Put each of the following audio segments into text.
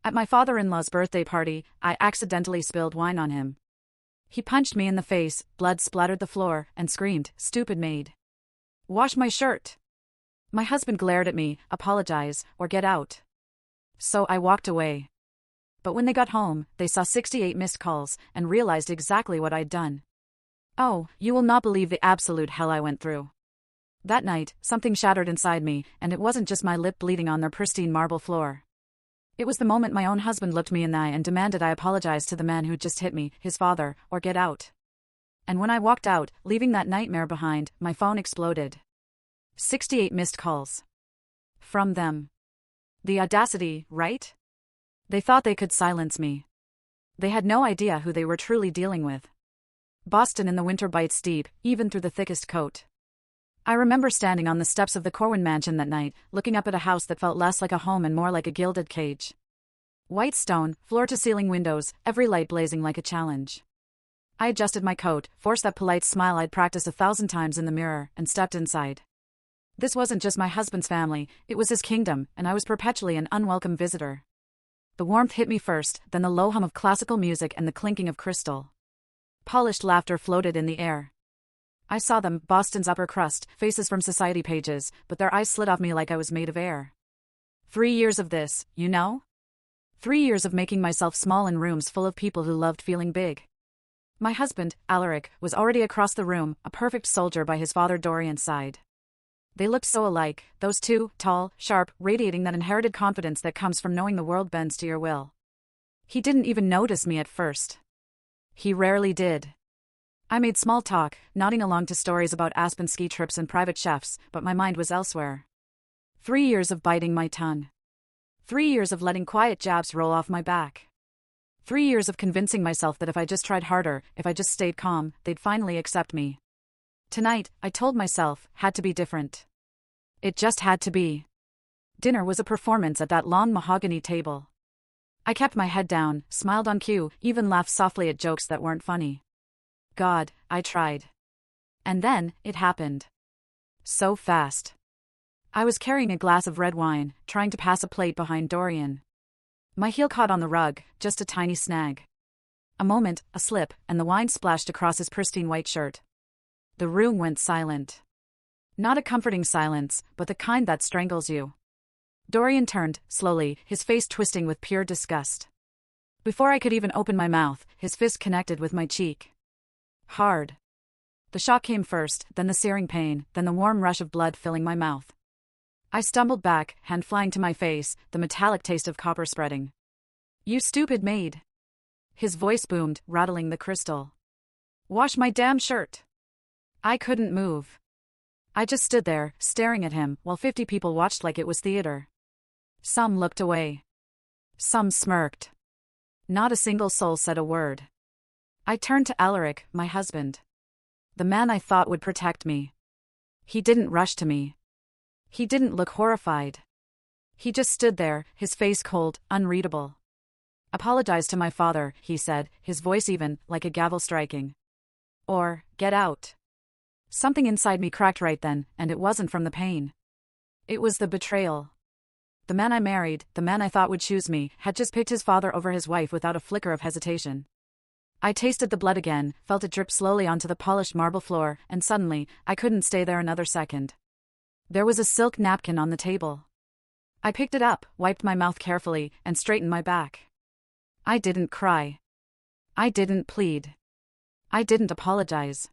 At my father-in-law's birthday party, I accidentally spilled wine on him. He punched me in the face, blood splattered the floor, and screamed, "Stupid maid. Wash my shirt." My husband glared at me, "Apologize, or get out." So I walked away. But when they got home, they saw 68 missed calls, and realized exactly what I'd done. Oh, you will not believe the absolute hell I went through. That night, something shattered inside me, and it wasn't just my lip bleeding on their pristine marble floor. It was the moment my own husband looked me in the eye and demanded I apologize to the man who'd just hit me, his father, or get out. And when I walked out, leaving that nightmare behind, my phone exploded. 68 missed calls. From them. The audacity, right? They thought they could silence me. They had no idea who they were truly dealing with. Boston in the winter bites deep, even through the thickest coat. I remember standing on the steps of the Corwin mansion that night, looking up at a house that felt less like a home and more like a gilded cage. White stone, floor-to-ceiling windows, every light blazing like a challenge. I adjusted my coat, forced that polite smile I'd practiced 1,000 times in the mirror, and stepped inside. This wasn't just my husband's family, it was his kingdom, and I was perpetually an unwelcome visitor. The warmth hit me first, then the low hum of classical music and the clinking of crystal. Polished laughter floated in the air. I saw them, Boston's upper crust, faces from society pages, but their eyes slid off me like I was made of air. 3 years of this, you know? 3 years of making myself small in rooms full of people who loved feeling big. My husband, Alaric, was already across the room, a perfect soldier by his father Dorian's side. They looked so alike, those two, tall, sharp, radiating that inherited confidence that comes from knowing the world bends to your will. He didn't even notice me at first. He rarely did. I made small talk, nodding along to stories about Aspen ski trips and private chefs, but my mind was elsewhere. 3 years of biting my tongue. 3 years of letting quiet jabs roll off my back. 3 years of convincing myself that if I just tried harder, if I just stayed calm, they'd finally accept me. Tonight, I told myself, had to be different. It just had to be. Dinner was a performance at that long mahogany table. I kept my head down, smiled on cue, even laughed softly at jokes that weren't funny. God, I tried. And then, it happened. So fast. I was carrying a glass of red wine, trying to pass a plate behind Dorian. My heel caught on the rug, just a tiny snag. A moment, a slip, and the wine splashed across his pristine white shirt. The room went silent. Not a comforting silence, but the kind that strangles you. Dorian turned, slowly, his face twisting with pure disgust. Before I could even open my mouth, his fist connected with my cheek. Hard. The shock came first, then the searing pain, then the warm rush of blood filling my mouth. I stumbled back, hand flying to my face, the metallic taste of copper spreading. "You stupid maid." His voice boomed, rattling the crystal. "Wash my damn shirt." I couldn't move. I just stood there, staring at him, while 50 people watched like it was theater. Some looked away. Some smirked. Not a single soul said a word. I turned to Alaric, my husband. The man I thought would protect me. He didn't rush to me. He didn't look horrified. He just stood there, his face cold, unreadable. "Apologize to my father," he said, his voice even, like a gavel striking. "Or, get out." Something inside me cracked right then, and it wasn't from the pain. It was the betrayal. The man I married, the man I thought would choose me, had just picked his father over his wife without a flicker of hesitation. I tasted the blood again, felt it drip slowly onto the polished marble floor, and suddenly, I couldn't stay there another second. There was a silk napkin on the table. I picked it up, wiped my mouth carefully, and straightened my back. I didn't cry. I didn't plead. I didn't apologize.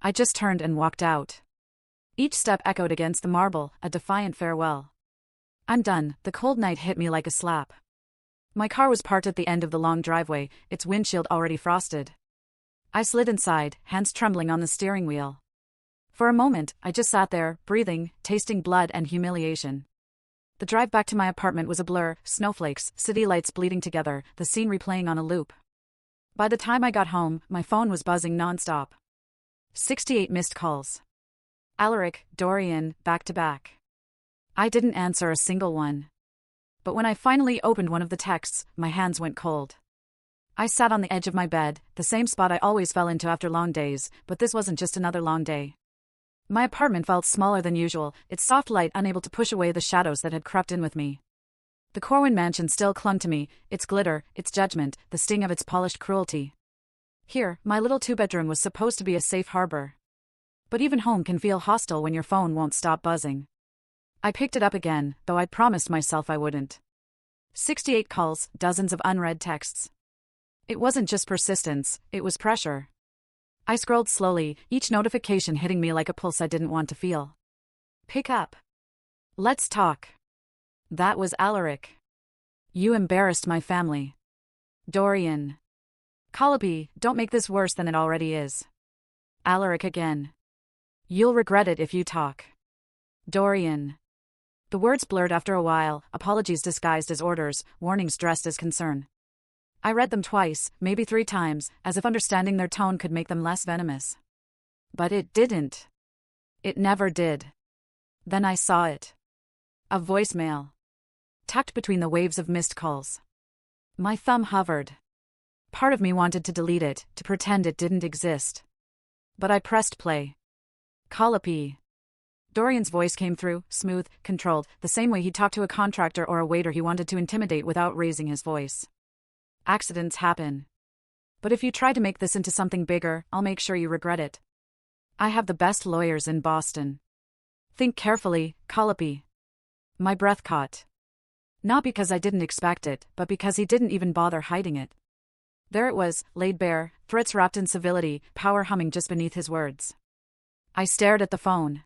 I just turned and walked out. Each step echoed against the marble, a defiant farewell. I'm done. The cold night hit me like a slap. My car was parked at the end of the long driveway, its windshield already frosted. I slid inside, hands trembling on the steering wheel. For a moment, I just sat there, breathing, tasting blood and humiliation. The drive back to my apartment was a blur, snowflakes, city lights bleeding together, the scene replaying on a loop. By the time I got home, my phone was buzzing nonstop. 68 missed calls. Alaric, Dorian, back to back. I didn't answer a single one. But when I finally opened one of the texts, my hands went cold. I sat on the edge of my bed, the same spot I always fell into after long days, but this wasn't just another long day. My apartment felt smaller than usual, its soft light unable to push away the shadows that had crept in with me. The Corwin mansion still clung to me, its glitter, its judgment, the sting of its polished cruelty. Here, my little two-bedroom was supposed to be a safe harbor. But even home can feel hostile when your phone won't stop buzzing. I picked it up again, though I'd promised myself I wouldn't. 68 calls, dozens of unread texts. It wasn't just persistence, it was pressure. I scrolled slowly, each notification hitting me like a pulse I didn't want to feel. Pick up. Let's talk. That was Alaric. You embarrassed my family. Dorian. Calliope, don't make this worse than it already is. Alaric again. You'll regret it if you talk. Dorian. The words blurred after a while, apologies disguised as orders, warnings dressed as concern. I read them twice, maybe 3 times, as if understanding their tone could make them less venomous. But it didn't. It never did. Then I saw it. A voicemail. Tucked between the waves of missed calls. My thumb hovered. Part of me wanted to delete it, to pretend it didn't exist. But I pressed play. Calliope. Dorian's voice came through, smooth, controlled, the same way he'd talk to a contractor or a waiter he wanted to intimidate without raising his voice. Accidents happen. But if you try to make this into something bigger, I'll make sure you regret it. I have the best lawyers in Boston. Think carefully, Calliope. My breath caught. Not because I didn't expect it, but because he didn't even bother hiding it. There it was, laid bare, threats wrapped in civility, power humming just beneath his words. I stared at the phone.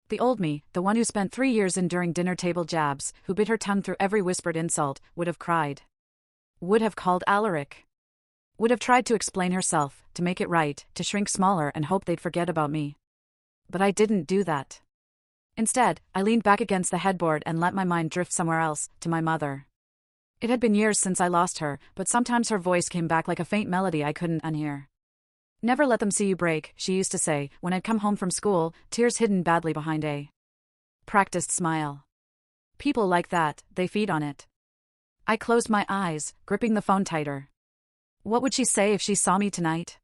The old me, the one who spent 3 years enduring dinner table jabs, who bit her tongue through every whispered insult, would have cried. Would have called Alaric. Would have tried to explain herself, to make it right, to shrink smaller and hope they'd forget about me. But I didn't do that. Instead, I leaned back against the headboard and let my mind drift somewhere else, to my mother. It had been years since I lost her, but sometimes her voice came back like a faint melody I couldn't unhear. Never let them see you break, she used to say, when I'd come home from school, tears hidden badly behind a practiced smile. People like that, they feed on it. I closed my eyes, gripping the phone tighter. What would she say if she saw me tonight?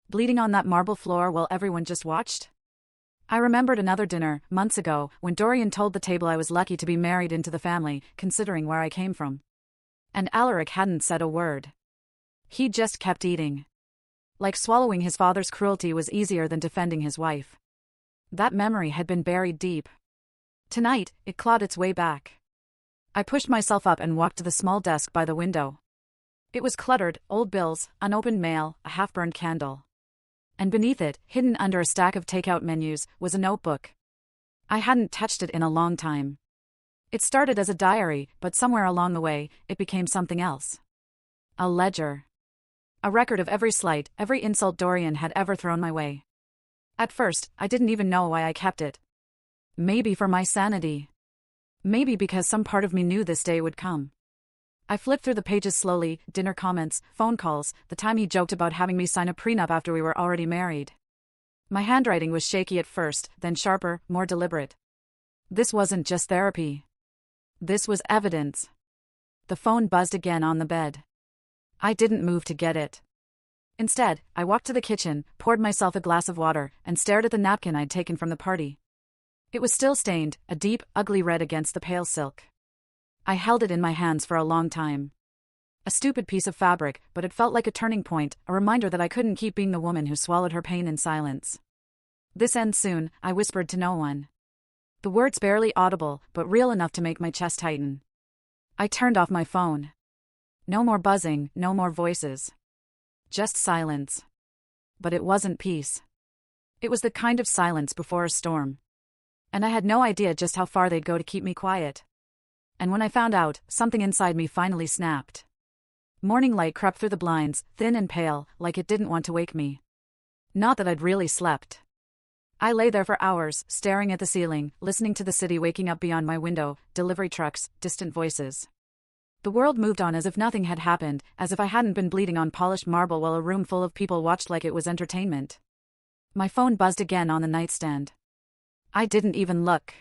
Bleeding on that marble floor while everyone just watched? I remembered another dinner, months ago, when Dorian told the table I was lucky to be married into the family, considering where I came from. And Alaric hadn't said a word. He just kept eating. Like swallowing his father's cruelty was easier than defending his wife. That memory had been buried deep. Tonight, it clawed its way back. I pushed myself up and walked to the small desk by the window. It was cluttered, old bills, unopened mail, a half-burned candle. And beneath it, hidden under a stack of takeout menus, was a notebook. I hadn't touched it in a long time. It started as a diary, but somewhere along the way, it became something else. A ledger. A record of every slight, every insult Dorian had ever thrown my way. At first, I didn't even know why I kept it. Maybe for my sanity. Maybe because some part of me knew this day would come. I flipped through the pages slowly, dinner comments, phone calls, the time he joked about having me sign a prenup after we were already married. My handwriting was shaky at first, then sharper, more deliberate. This wasn't just therapy. This was evidence. The phone buzzed again on the bed. I didn't move to get it. Instead, I walked to the kitchen, poured myself a glass of water, and stared at the napkin I'd taken from the party. It was still stained, a deep, ugly red against the pale silk. I held it in my hands for a long time. A stupid piece of fabric, but it felt like a turning point, a reminder that I couldn't keep being the woman who swallowed her pain in silence. This ends soon, I whispered to no one. The words barely audible, but real enough to make my chest tighten. I turned off my phone. No more buzzing, no more voices. Just silence. But it wasn't peace. It was the kind of silence before a storm. And I had no idea just how far they'd go to keep me quiet. And when I found out, something inside me finally snapped. Morning light crept through the blinds, thin and pale, like it didn't want to wake me. Not that I'd really slept. I lay there for hours, staring at the ceiling, listening to the city waking up beyond my window, delivery trucks, distant voices. The world moved on as if nothing had happened, as if I hadn't been bleeding on polished marble while a room full of people watched like it was entertainment. My phone buzzed again on the nightstand. I didn't even look.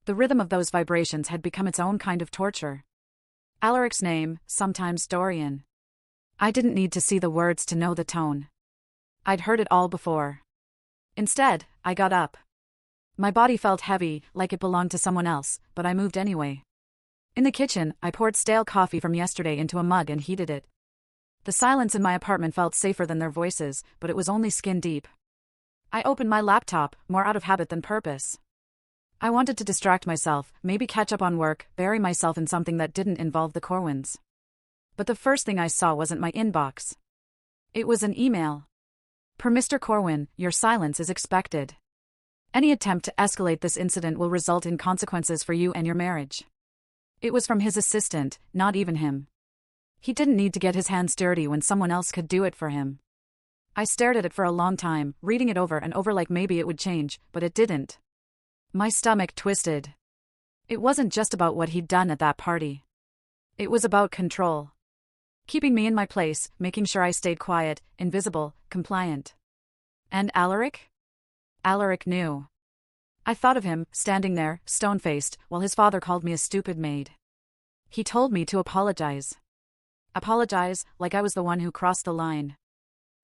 The rhythm of those vibrations had become its own kind of torture. Alaric's name, sometimes Dorian. I didn't need to see the words to know the tone. I'd heard it all before. Instead, I got up. My body felt heavy, like it belonged to someone else, but I moved anyway. In the kitchen, I poured stale coffee from yesterday into a mug and heated it. The silence in my apartment felt safer than their voices, but it was only skin deep. I opened my laptop, more out of habit than purpose. I wanted to distract myself, maybe catch up on work, bury myself in something that didn't involve the Corwins. But the first thing I saw wasn't my inbox. It was an email. Per Mr. Corwin, your silence is expected. Any attempt to escalate this incident will result in consequences for you and your marriage. It was from his assistant, not even him. He didn't need to get his hands dirty when someone else could do it for him. I stared at it for a long time, reading it over and over like maybe it would change, but it didn't. My stomach twisted. It wasn't just about what he'd done at that party. It was about control. Keeping me in my place, making sure I stayed quiet, invisible, compliant. And Alaric? Alaric knew. I thought of him, standing there, stone-faced, while his father called me a stupid maid. He told me to apologize. Apologize, like I was the one who crossed the line.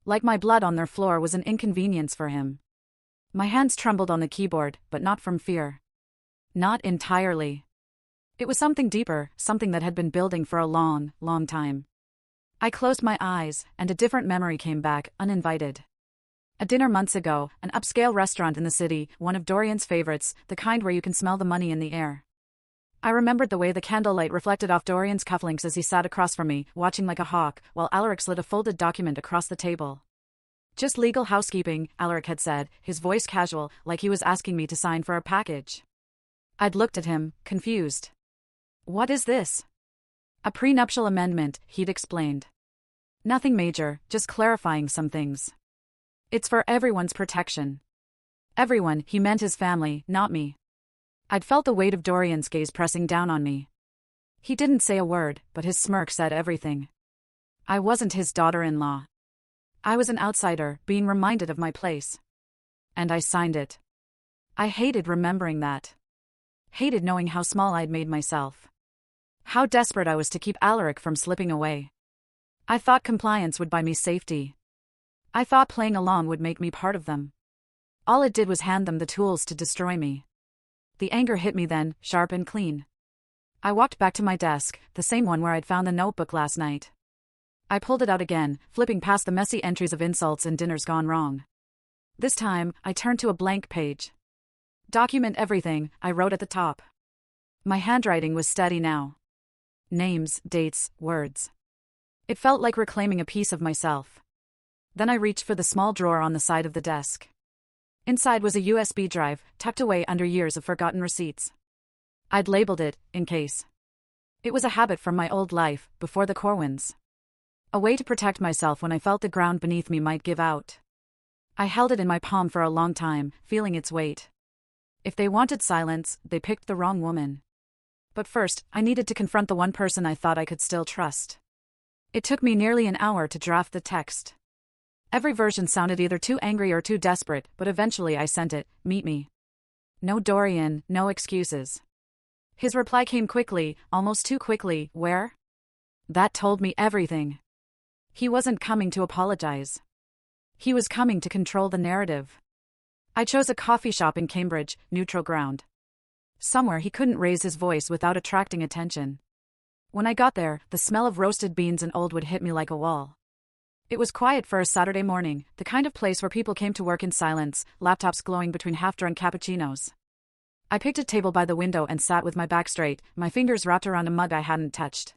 Like my blood on their floor was an inconvenience for him. My hands trembled on the keyboard, but not from fear. Not entirely. It was something deeper, something that had been building for a long, long time. I closed my eyes, and a different memory came back, uninvited. A dinner months ago, an upscale restaurant in the city, one of Dorian's favorites, the kind where you can smell the money in the air. I remembered the way the candlelight reflected off Dorian's cufflinks as he sat across from me, watching like a hawk, while Alaric slid a folded document across the table. Just legal housekeeping, Alaric had said, his voice casual, like he was asking me to sign for a package. I'd looked at him, confused. What is this? A prenuptial amendment, he'd explained. Nothing major, just clarifying some things. It's for everyone's protection. Everyone, he meant his family, not me. I'd felt the weight of Dorian's gaze pressing down on me. He didn't say a word, but his smirk said everything. I wasn't his daughter-in-law. I was an outsider, being reminded of my place. And I signed it. I hated remembering that. Hated knowing how small I'd made myself. How desperate I was to keep Alaric from slipping away. I thought compliance would buy me safety. I thought playing along would make me part of them. All it did was hand them the tools to destroy me. The anger hit me then, sharp and clean. I walked back to my desk, the same one where I'd found the notebook last night. I pulled it out again, flipping past the messy entries of insults and dinners gone wrong. This time, I turned to a blank page. Document everything, I wrote at the top. My handwriting was steady now. Names, dates, words. It felt like reclaiming a piece of myself. Then I reached for the small drawer on the side of the desk. Inside was a USB drive, tucked away under years of forgotten receipts. I'd labeled it, in case. It was a habit from my old life, before the Corwins. A way to protect myself when I felt the ground beneath me might give out. I held it in my palm for a long time, feeling its weight. If they wanted silence, they picked the wrong woman. But first, I needed to confront the one person I thought I could still trust. It took me nearly an hour to draft the text. Every version sounded either too angry or too desperate, but eventually I sent it, meet me. No Dorian, no excuses. His reply came quickly, almost too quickly, where? That told me everything. He wasn't coming to apologize. He was coming to control the narrative. I chose a coffee shop in Cambridge, neutral ground. Somewhere he couldn't raise his voice without attracting attention. When I got there, the smell of roasted beans and old wood hit me like a wall. It was quiet for a Saturday morning, the kind of place where people came to work in silence, laptops glowing between half-drunk cappuccinos. I picked a table by the window and sat with my back straight, my fingers wrapped around a mug I hadn't touched.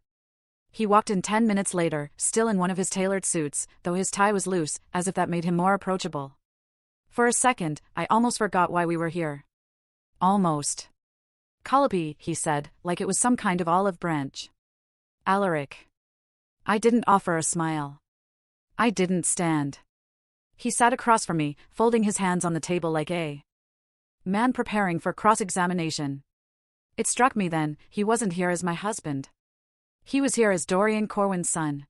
He walked in 10 minutes later, still in one of his tailored suits, though his tie was loose, as if that made him more approachable. For a second, I almost forgot why we were here. Almost. Calliope, he said, like it was some kind of olive branch. Alaric. I didn't offer a smile. I didn't stand. He sat across from me, folding his hands on the table like a man preparing for cross-examination. It struck me then, he wasn't here as my husband. He was here as Dorian Corwin's son.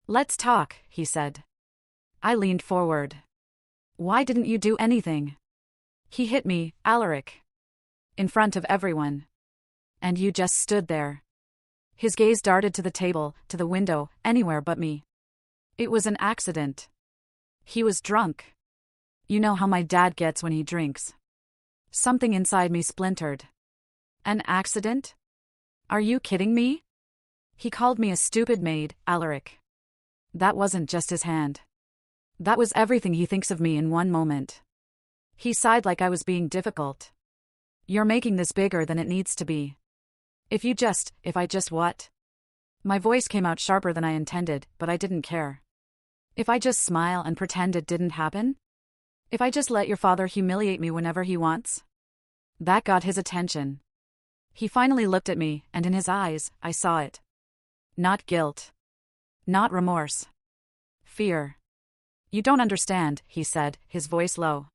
Let's talk, he said. I leaned forward. Why didn't you do anything? He hit me, Alaric. In front of everyone. And you just stood there. His gaze darted to the table, to the window, anywhere but me. It was an accident. He was drunk. You know how my dad gets when he drinks. Something inside me splintered. An accident? Are you kidding me? He called me a stupid maid, Alaric. That wasn't just his hand. That was everything he thinks of me in one moment. He sighed like I was being difficult. You're making this bigger than it needs to be. If I just what? My voice came out sharper than I intended, but I didn't care. If I just smile and pretend it didn't happen? If I just let your father humiliate me whenever he wants? That got his attention. He finally looked at me, and in his eyes, I saw it. Not guilt. Not remorse. Fear. You don't understand, he said, his voice low.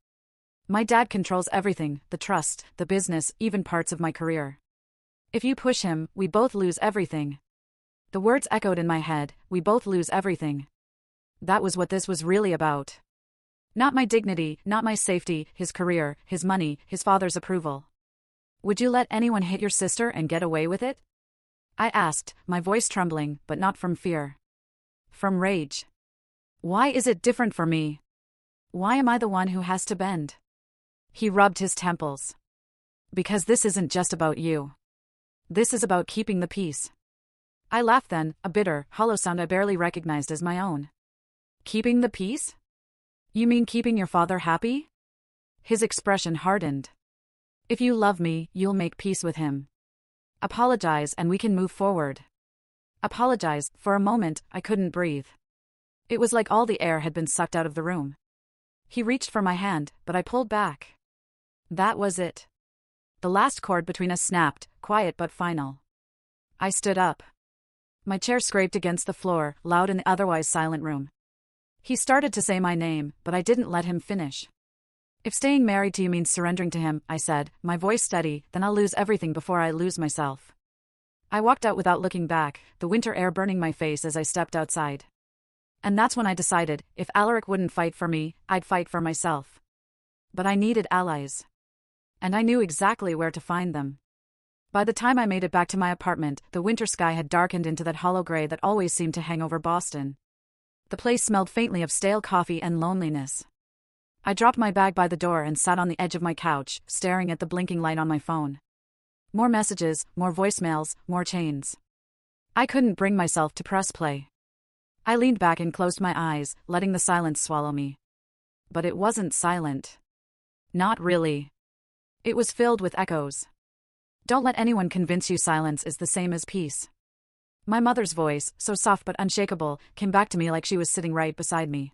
My dad controls everything, the trust, the business, even parts of my career. If you push him, we both lose everything. The words echoed in my head, we both lose everything. That was what this was really about. Not my dignity, not my safety, his career, his money, his father's approval. Would you let anyone hit your sister and get away with it? I asked, my voice trembling, but not from fear. From rage. Why is it different for me? Why am I the one who has to bend? He rubbed his temples. Because this isn't just about you. This is about keeping the peace. I laughed then, a bitter, hollow sound I barely recognized as my own. Keeping the peace? You mean keeping your father happy? His expression hardened. If you love me, you'll make peace with him. Apologize and we can move forward. Apologize. For a moment, I couldn't breathe. It was like all the air had been sucked out of the room. He reached for my hand, but I pulled back. That was it. The last cord between us snapped, quiet but final. I stood up. My chair scraped against the floor, loud in the otherwise silent room. He started to say my name, but I didn't let him finish. If staying married to you means surrendering to him, I said, my voice steady, then I'll lose everything before I lose myself. I walked out without looking back, the winter air burning my face as I stepped outside. And that's when I decided, if Alaric wouldn't fight for me, I'd fight for myself. But I needed allies. And I knew exactly where to find them. By the time I made it back to my apartment, the winter sky had darkened into that hollow gray that always seemed to hang over Boston. The place smelled faintly of stale coffee and loneliness. I dropped my bag by the door and sat on the edge of my couch, staring at the blinking light on my phone. More messages, more voicemails, more chains. I couldn't bring myself to press play. I leaned back and closed my eyes, letting the silence swallow me. But it wasn't silent. Not really. It was filled with echoes. Don't let anyone convince you silence is the same as peace. My mother's voice, so soft but unshakable, came back to me like she was sitting right beside me.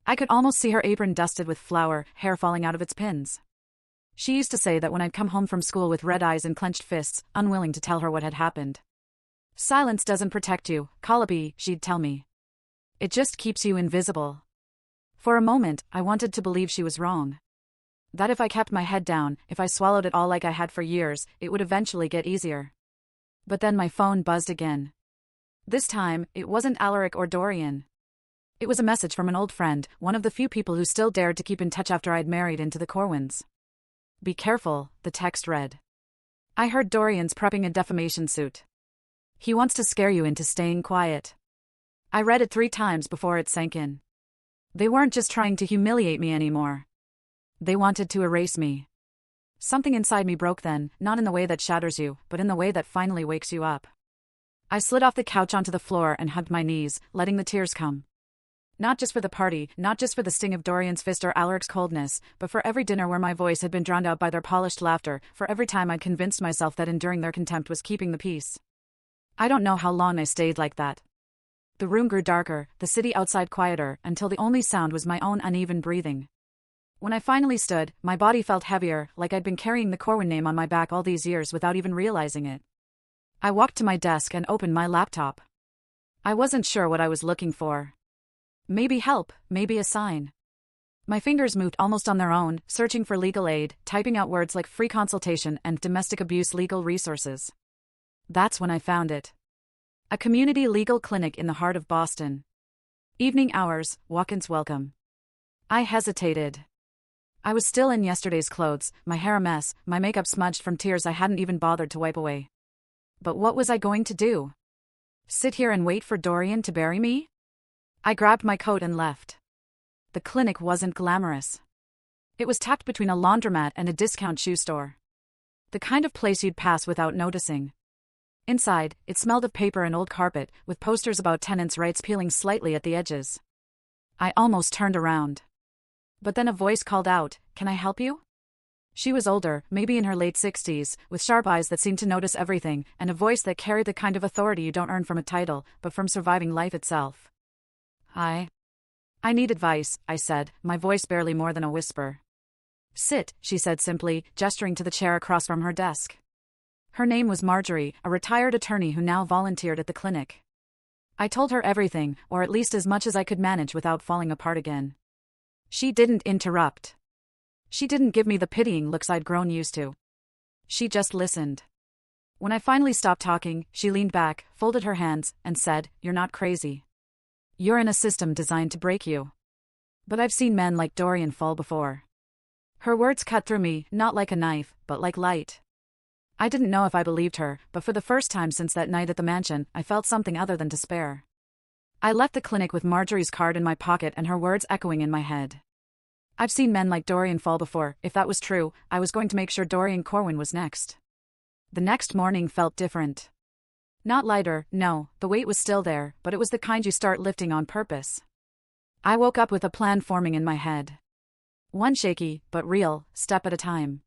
I could almost see her apron dusted with flour, hair falling out of its pins. She used to say that when I'd come home from school with red eyes and clenched fists, unwilling to tell her what had happened. Silence doesn't protect you, Calliope, she'd tell me. It just keeps you invisible. For a moment, I wanted to believe she was wrong. That if I kept my head down, if I swallowed it all like I had for years, it would eventually get easier. But then my phone buzzed again. This time, it wasn't Alaric or Dorian. It was a message from an old friend, one of the few people who still dared to keep in touch after I'd married into the Corwins. Be careful, the text read. I heard Dorian's prepping a defamation suit. He wants to scare you into staying quiet. I read it 3 times before it sank in. They weren't just trying to humiliate me anymore. They wanted to erase me. Something inside me broke then, not in the way that shatters you, but in the way that finally wakes you up. I slid off the couch onto the floor and hugged my knees, letting the tears come. Not just for the party, not just for the sting of Dorian's fist or Alaric's coldness, but for every dinner where my voice had been drowned out by their polished laughter, for every time I'd convinced myself that enduring their contempt was keeping the peace. I don't know how long I stayed like that. The room grew darker, the city outside quieter, until the only sound was my own uneven breathing. When I finally stood, my body felt heavier, like I'd been carrying the Corwin name on my back all these years without even realizing it. I walked to my desk and opened my laptop. I wasn't sure what I was looking for. Maybe help, maybe a sign. My fingers moved almost on their own, searching for legal aid, typing out words like free consultation and domestic abuse legal resources. That's when I found it. A community legal clinic in the heart of Boston. Evening hours, walk-ins welcome. I hesitated. I was still in yesterday's clothes, my hair a mess, my makeup smudged from tears I hadn't even bothered to wipe away. But what was I going to do? Sit here and wait for Dorian to bury me? I grabbed my coat and left. The clinic wasn't glamorous. It was tucked between a laundromat and a discount shoe store. The kind of place you'd pass without noticing. Inside, it smelled of paper and old carpet, with posters about tenants' rights peeling slightly at the edges. I almost turned around. But then a voice called out, "Can I help you?" She was older, maybe in her late 60s, with sharp eyes that seemed to notice everything, and a voice that carried the kind of authority you don't earn from a title, but from surviving life itself. I need advice," I said, my voice barely more than a whisper. "Sit," she said simply, gesturing to the chair across from her desk. Her name was Marjorie, a retired attorney who now volunteered at the clinic. I told her everything, or at least as much as I could manage without falling apart again. She didn't interrupt. She didn't give me the pitying looks I'd grown used to. She just listened. When I finally stopped talking, she leaned back, folded her hands, and said, "You're not crazy. You're in a system designed to break you. But I've seen men like Dorian fall before." Her words cut through me, not like a knife, but like light. I didn't know if I believed her, but for the first time since that night at the mansion, I felt something other than despair. I left the clinic with Marjorie's card in my pocket and her words echoing in my head. I've seen men like Dorian fall before. If that was true, I was going to make sure Dorian Corwin was next. The next morning felt different. Not lighter, no, the weight was still there, but it was the kind you start lifting on purpose. I woke up with a plan forming in my head. One shaky, but real, step at a time.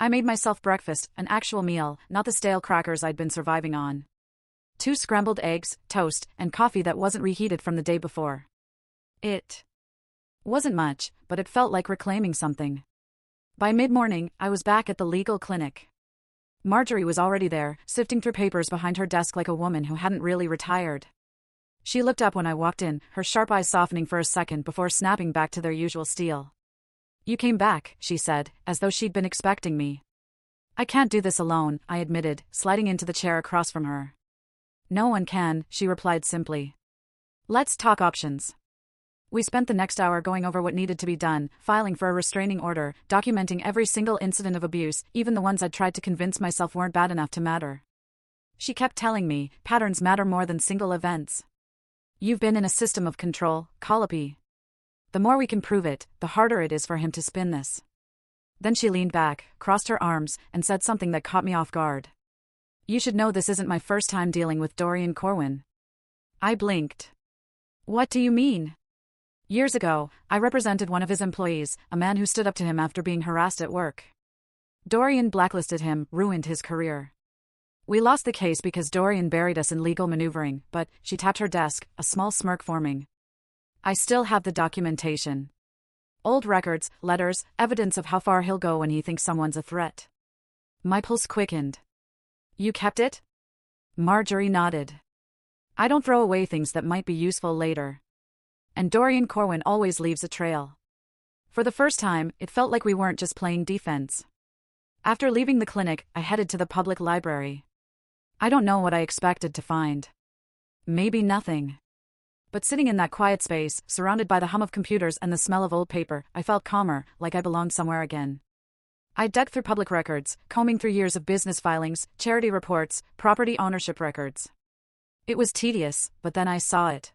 I made myself breakfast, an actual meal, not the stale crackers I'd been surviving on. 2 scrambled eggs, toast, and coffee that wasn't reheated from the day before. It wasn't much, but it felt like reclaiming something. By mid-morning, I was back at the legal clinic. Marjorie was already there, sifting through papers behind her desk like a woman who hadn't really retired. She looked up when I walked in, her sharp eyes softening for a second before snapping back to their usual steel. "You came back," she said, as though she'd been expecting me. "I can't do this alone," I admitted, sliding into the chair across from her. "No one can," she replied simply. "Let's talk options." We spent the next hour going over what needed to be done, filing for a restraining order, documenting every single incident of abuse, even the ones I'd tried to convince myself weren't bad enough to matter. She kept telling me, patterns matter more than single events. "You've been in a system of control, Calliope. The more we can prove it, the harder it is for him to spin this." Then she leaned back, crossed her arms, and said something that caught me off guard. "You should know this isn't my first time dealing with Dorian Corwin." I blinked. "What do you mean?" "Years ago, I represented one of his employees, a man who stood up to him after being harassed at work. Dorian blacklisted him, ruined his career. We lost the case because Dorian buried us in legal maneuvering, but," she tapped her desk, a small smirk forming. "I still have the documentation. Old records, letters, evidence of how far he'll go when he thinks someone's a threat." My pulse quickened. "You kept it?" Marjorie nodded. "I don't throw away things that might be useful later. And Dorian Corwin always leaves a trail." For the first time, it felt like we weren't just playing defense. After leaving the clinic, I headed to the public library. I don't know what I expected to find. Maybe nothing. But sitting in that quiet space, surrounded by the hum of computers and the smell of old paper, I felt calmer, like I belonged somewhere again. I dug through public records, combing through years of business filings, charity reports, property ownership records. It was tedious, but then I saw it.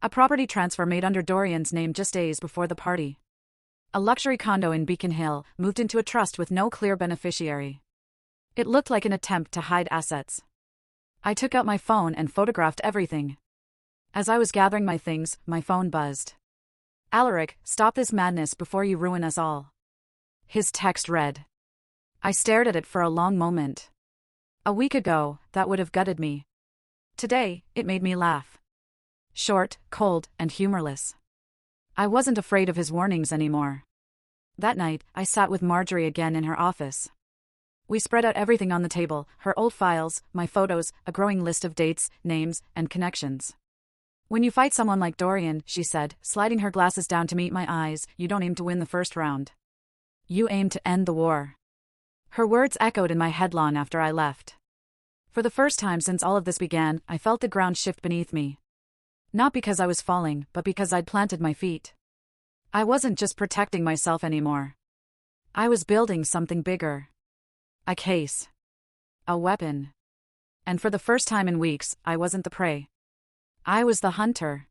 A property transfer made under Dorian's name just days before the party. A luxury condo in Beacon Hill, moved into a trust with no clear beneficiary. It looked like an attempt to hide assets. I took out my phone and photographed everything. As I was gathering my things, my phone buzzed. "Alaric, stop this madness before you ruin us all." His text read. I stared at it for a long moment. A week ago, that would have gutted me. Today, it made me laugh. Short, cold, and humorless. I wasn't afraid of his warnings anymore. That night, I sat with Marjorie again in her office. We spread out everything on the table, her old files, my photos, a growing list of dates, names, and connections. "When you fight someone like Dorian," she said, sliding her glasses down to meet my eyes, "you don't aim to win the first round. You aim to end the war." Her words echoed in my head long after I left. For the first time since all of this began, I felt the ground shift beneath me. Not because I was falling, but because I'd planted my feet. I wasn't just protecting myself anymore. I was building something bigger. A case. A weapon. And for the first time in weeks, I wasn't the prey. I was the hunter.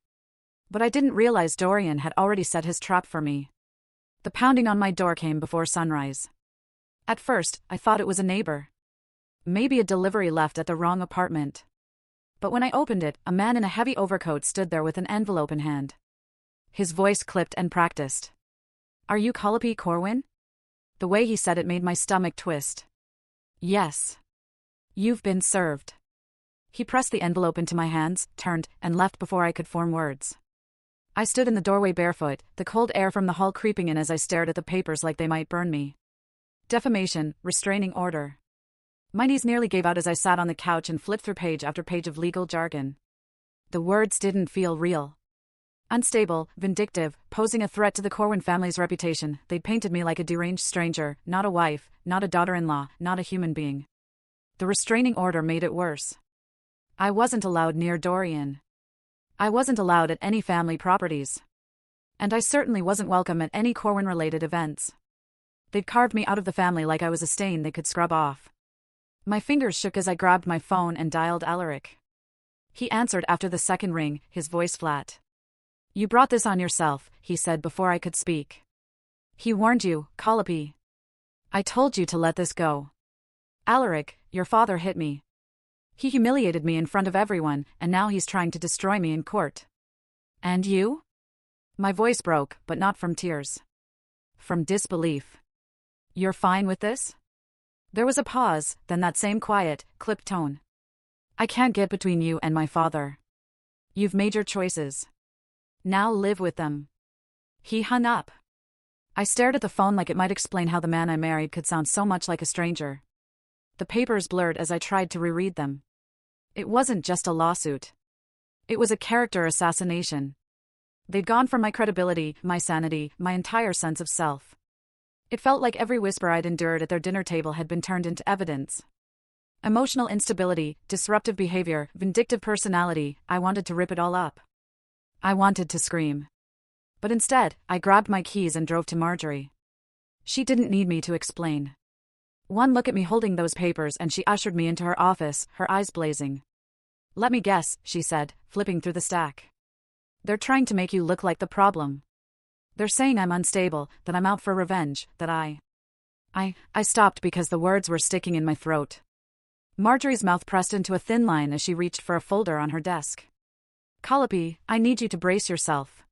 But I didn't realize Dorian had already set his trap for me. The pounding on my door came before sunrise. At first, I thought it was a neighbor. Maybe a delivery left at the wrong apartment. But when I opened it, a man in a heavy overcoat stood there with an envelope in hand. His voice clipped and practiced. "Are you Calliope Corwin?" The way he said it made my stomach twist. "Yes. You've been served." He pressed the envelope into my hands, turned, and left before I could form words. I stood in the doorway barefoot, the cold air from the hall creeping in as I stared at the papers like they might burn me. Defamation, restraining order. My knees nearly gave out as I sat on the couch and flipped through page after page of legal jargon. The words didn't feel real. Unstable, vindictive, posing a threat to the Corwin family's reputation, they'd painted me like a deranged stranger, not a wife, not a daughter-in-law, not a human being. The restraining order made it worse. I wasn't allowed near Dorian. I wasn't allowed at any family properties. And I certainly wasn't welcome at any Corwin-related events. They'd carved me out of the family like I was a stain they could scrub off. My fingers shook as I grabbed my phone and dialed Alaric. He answered after the second ring, his voice flat. "You brought this on yourself," he said before I could speak. "He warned you, Calliope. I told you to let this go. Alaric, your father hit me. He humiliated me in front of everyone, and now he's trying to destroy me in court. And you?" My voice broke, but not from tears. From disbelief. "You're fine with this?" There was a pause, then that same quiet, clipped tone. "I can't get between you and my father. You've made your choices. Now live with them." He hung up. I stared at the phone like it might explain how the man I married could sound so much like a stranger. The papers blurred as I tried to reread them. It wasn't just a lawsuit. It was a character assassination. They'd gone for my credibility, my sanity, my entire sense of self. It felt like every whisper I'd endured at their dinner table had been turned into evidence. Emotional instability, disruptive behavior, vindictive personality, I wanted to rip it all up. I wanted to scream. But instead, I grabbed my keys and drove to Marjorie. She didn't need me to explain. One look at me holding those papers and she ushered me into her office, her eyes blazing. "Let me guess," she said, flipping through the stack. "They're trying to make you look like the problem. They're saying I'm unstable, that I'm out for revenge, that I stopped because the words were sticking in my throat. Marjorie's mouth pressed into a thin line as she reached for a folder on her desk. "Calliope, I need you to brace yourself."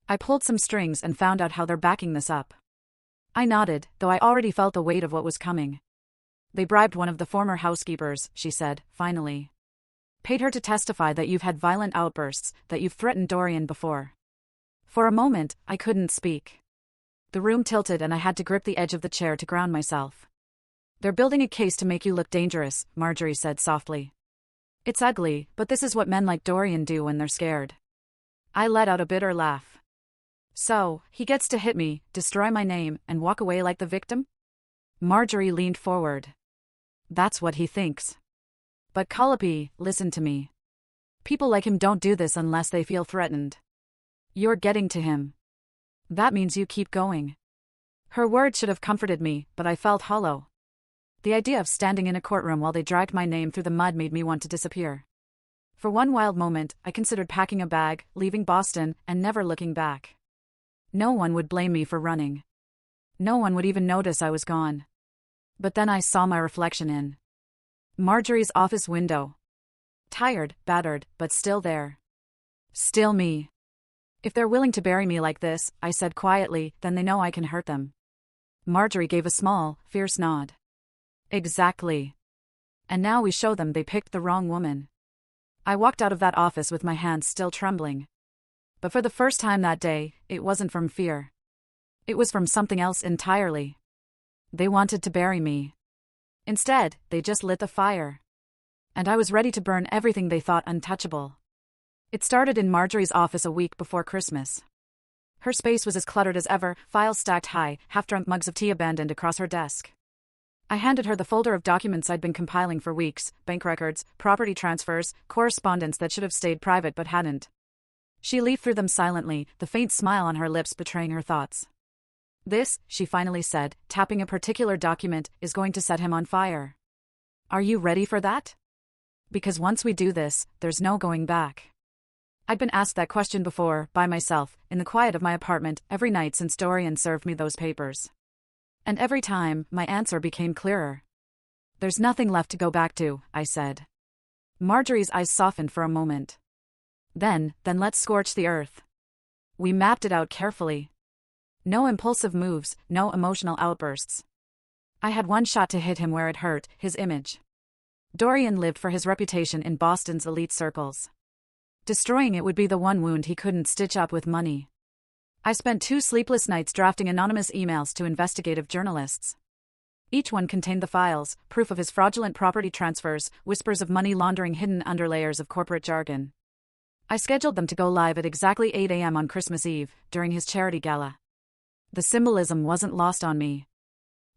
I pulled some strings and found out how they're backing this up. I nodded, though I already felt the weight of what was coming. "They bribed one of the former housekeepers," she said, finally. "Paid her to testify that you've had violent outbursts, that you've threatened Dorian before." For a moment, I couldn't speak. The room tilted and I had to grip the edge of the chair to ground myself. "They're building a case to make you look dangerous," Marjorie said softly. "It's ugly, but this is what men like Dorian do when they're scared." I let out a bitter laugh. "So, he gets to hit me, destroy my name, and walk away like the victim?" Marjorie leaned forward. "That's what he thinks. But Calliope, listen to me. People like him don't do this unless they feel threatened. You're getting to him. That means you keep going." Her words should have comforted me, but I felt hollow. The idea of standing in a courtroom while they dragged my name through the mud made me want to disappear. For one wild moment, I considered packing a bag, leaving Boston, and never looking back. No one would blame me for running. No one would even notice I was gone. But then I saw my reflection in Marjorie's office window. Tired, battered, but still there. Still me. "If they're willing to bury me like this," I said quietly, "then they know I can hurt them." Marjorie gave a small, fierce nod. "Exactly. And now we show them they picked the wrong woman." I walked out of that office with my hands still trembling. But for the first time that day, it wasn't from fear. It was from something else entirely. They wanted to bury me. Instead, they just lit the fire. And I was ready to burn everything they thought untouchable. It started in Marjorie's office a week before Christmas. Her space was as cluttered as ever, files stacked high, half-drunk mugs of tea abandoned across her desk. I handed her the folder of documents I'd been compiling for weeks, bank records, property transfers, correspondence that should have stayed private but hadn't. She leafed through them silently, the faint smile on her lips betraying her thoughts. "This," she finally said, tapping a particular document, "is going to set him on fire. Are you ready for that? Because once we do this, there's no going back." I'd been asked that question before, by myself, in the quiet of my apartment, every night since Dorian served me those papers. And every time, my answer became clearer. There's nothing left to go back to, I said. Marjorie's eyes softened for a moment. Then let's scorch the earth. We mapped it out carefully. No impulsive moves, no emotional outbursts. I had one shot to hit him where it hurt, his image. Dorian lived for his reputation in Boston's elite circles. Destroying it would be the one wound he couldn't stitch up with money. I spent 2 sleepless nights drafting anonymous emails to investigative journalists. Each one contained the files, proof of his fraudulent property transfers, whispers of money laundering hidden under layers of corporate jargon. I scheduled them to go live at exactly 8 a.m. on Christmas Eve, during his charity gala. The symbolism wasn't lost on me.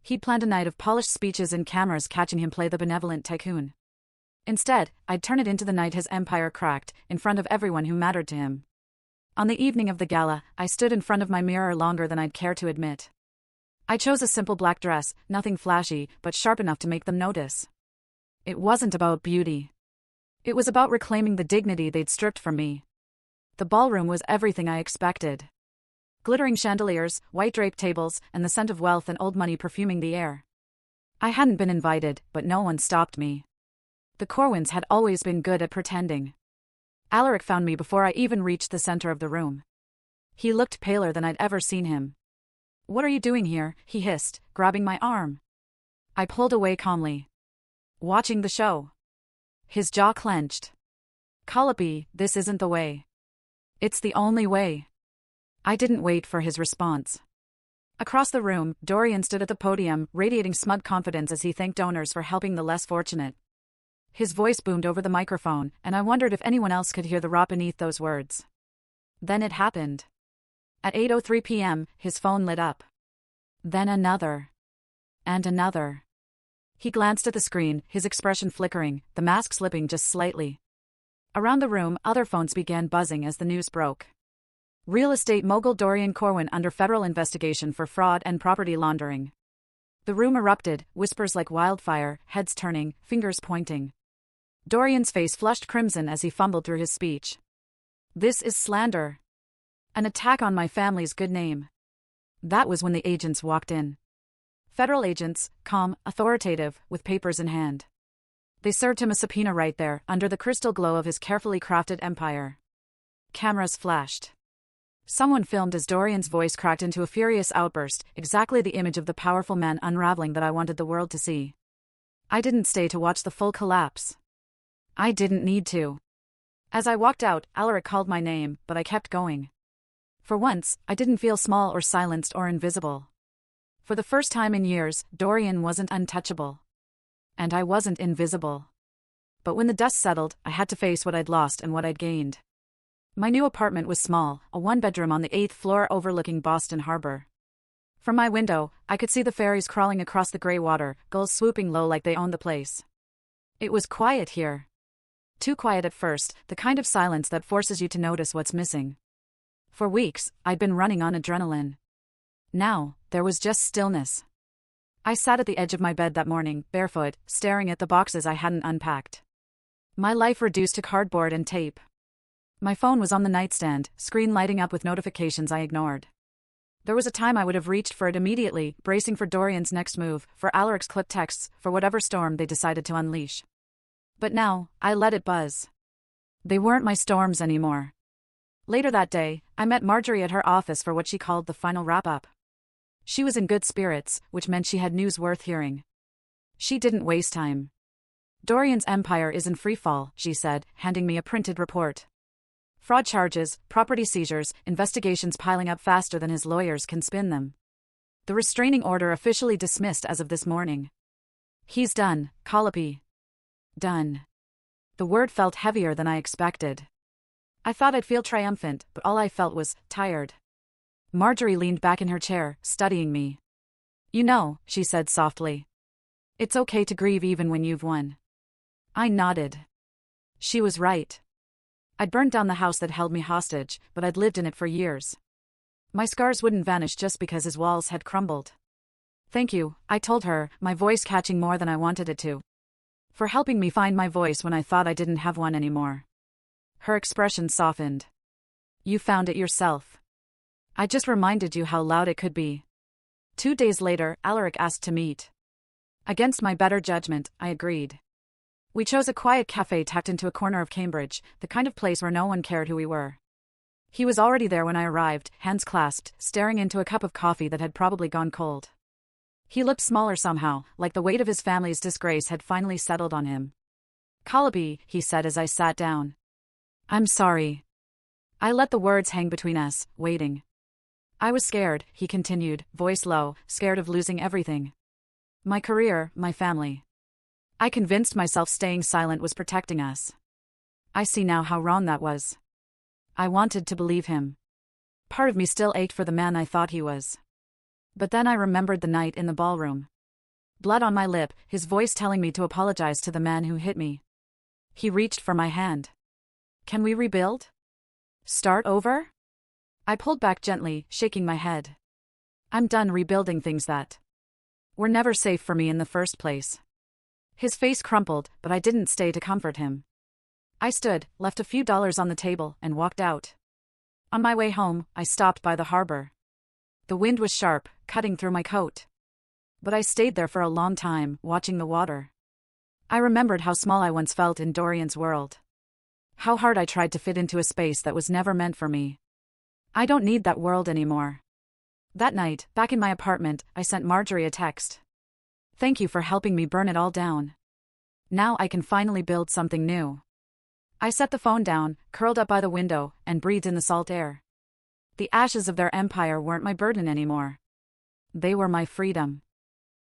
He'd planned a night of polished speeches and cameras catching him play the benevolent tycoon. Instead, I'd turn it into the night his empire cracked, in front of everyone who mattered to him. On the evening of the gala, I stood in front of my mirror longer than I'd care to admit. I chose a simple black dress, nothing flashy, but sharp enough to make them notice. It wasn't about beauty. It was about reclaiming the dignity they'd stripped from me. The ballroom was everything I expected. Glittering chandeliers, white draped tables, and the scent of wealth and old money perfuming the air. I hadn't been invited, but no one stopped me. The Corwins had always been good at pretending. Alaric found me before I even reached the center of the room. He looked paler than I'd ever seen him. "What are you doing here?" he hissed, grabbing my arm. I pulled away calmly. "Watching the show." His jaw clenched. "Calliope, this isn't the way." "It's the only way." I didn't wait for his response. Across the room, Dorian stood at the podium, radiating smug confidence as he thanked donors for helping the less fortunate. His voice boomed over the microphone, and I wondered if anyone else could hear the rot beneath those words. Then it happened. At 8:03 p.m., his phone lit up. Then another. And another. He glanced at the screen, his expression flickering, the mask slipping just slightly. Around the room, other phones began buzzing as the news broke. Real estate mogul Dorian Corwin under federal investigation for fraud and property laundering. The room erupted, whispers like wildfire, heads turning, fingers pointing. Dorian's face flushed crimson as he fumbled through his speech. "This is slander. An attack on my family's good name." That was when the agents walked in. Federal agents, calm, authoritative, with papers in hand. They served him a subpoena right there, under the crystal glow of his carefully crafted empire. Cameras flashed. Someone filmed as Dorian's voice cracked into a furious outburst, exactly the image of the powerful man unraveling that I wanted the world to see. I didn't stay to watch the full collapse. I didn't need to. As I walked out, Alaric called my name, but I kept going. For once, I didn't feel small or silenced or invisible. For the first time in years, Dorian wasn't untouchable. And I wasn't invisible. But when the dust settled, I had to face what I'd lost and what I'd gained. My new apartment was small, a 1-bedroom on the 8th floor overlooking Boston Harbor. From my window, I could see the ferries crawling across the gray water, gulls swooping low like they owned the place. It was quiet here. Too quiet at first, the kind of silence that forces you to notice what's missing. For weeks, I'd been running on adrenaline. Now, there was just stillness. I sat at the edge of my bed that morning, barefoot, staring at the boxes I hadn't unpacked. My life reduced to cardboard and tape. My phone was on the nightstand, screen lighting up with notifications I ignored. There was a time I would have reached for it immediately, bracing for Dorian's next move, for Alaric's clipped texts, for whatever storm they decided to unleash. But now, I let it buzz. They weren't my storms anymore. Later that day, I met Marjorie at her office for what she called the final wrap-up. She was in good spirits, which meant she had news worth hearing. She didn't waste time. "Dorian's empire is in freefall," she said, handing me a printed report. Fraud charges, property seizures, investigations piling up faster than his lawyers can spin them. The restraining order officially dismissed as of this morning. "He's done, Calliope. Done." The word felt heavier than I expected. I thought I'd feel triumphant, but all I felt was tired. Marjorie leaned back in her chair, studying me. "You know," she said softly. "It's okay to grieve even when you've won." I nodded. She was right. I'd burned down the house that held me hostage, but I'd lived in it for years. My scars wouldn't vanish just because his walls had crumbled. "Thank you," I told her, my voice catching more than I wanted it to. "For helping me find my voice when I thought I didn't have one anymore." Her expression softened. "You found it yourself. I just reminded you how loud it could be." 2 days later, Alaric asked to meet. Against my better judgment, I agreed. We chose a quiet cafe tucked into a corner of Cambridge, the kind of place where no one cared who we were. He was already there when I arrived, hands clasped, staring into a cup of coffee that had probably gone cold. He looked smaller somehow, like the weight of his family's disgrace had finally settled on him. "Calliope," he said as I sat down. "I'm sorry." I let the words hang between us, waiting. "I was scared," he continued, voice low, "scared of losing everything. My career, my family. I convinced myself staying silent was protecting us. I see now how wrong that was. I wanted to believe him. Part of me still ached for the man I thought he was. But then I remembered the night in the ballroom. Blood on my lip, his voice telling me to apologize to the man who hit me. He reached for my hand. "Can we rebuild? Start over?" I pulled back gently, shaking my head. "I'm done rebuilding things that were never safe for me in the first place." His face crumpled, but I didn't stay to comfort him. I stood, left a few dollars on the table, and walked out. On my way home, I stopped by the harbor. The wind was sharp, cutting through my coat. But I stayed there for a long time, watching the water. I remembered how small I once felt in Dorian's world. How hard I tried to fit into a space that was never meant for me. I don't need that world anymore. That night, back in my apartment, I sent Marjorie a text. "Thank you for helping me burn it all down. Now I can finally build something new." I set the phone down, curled up by the window, and breathed in the salt air. The ashes of their empire weren't my burden anymore. They were my freedom.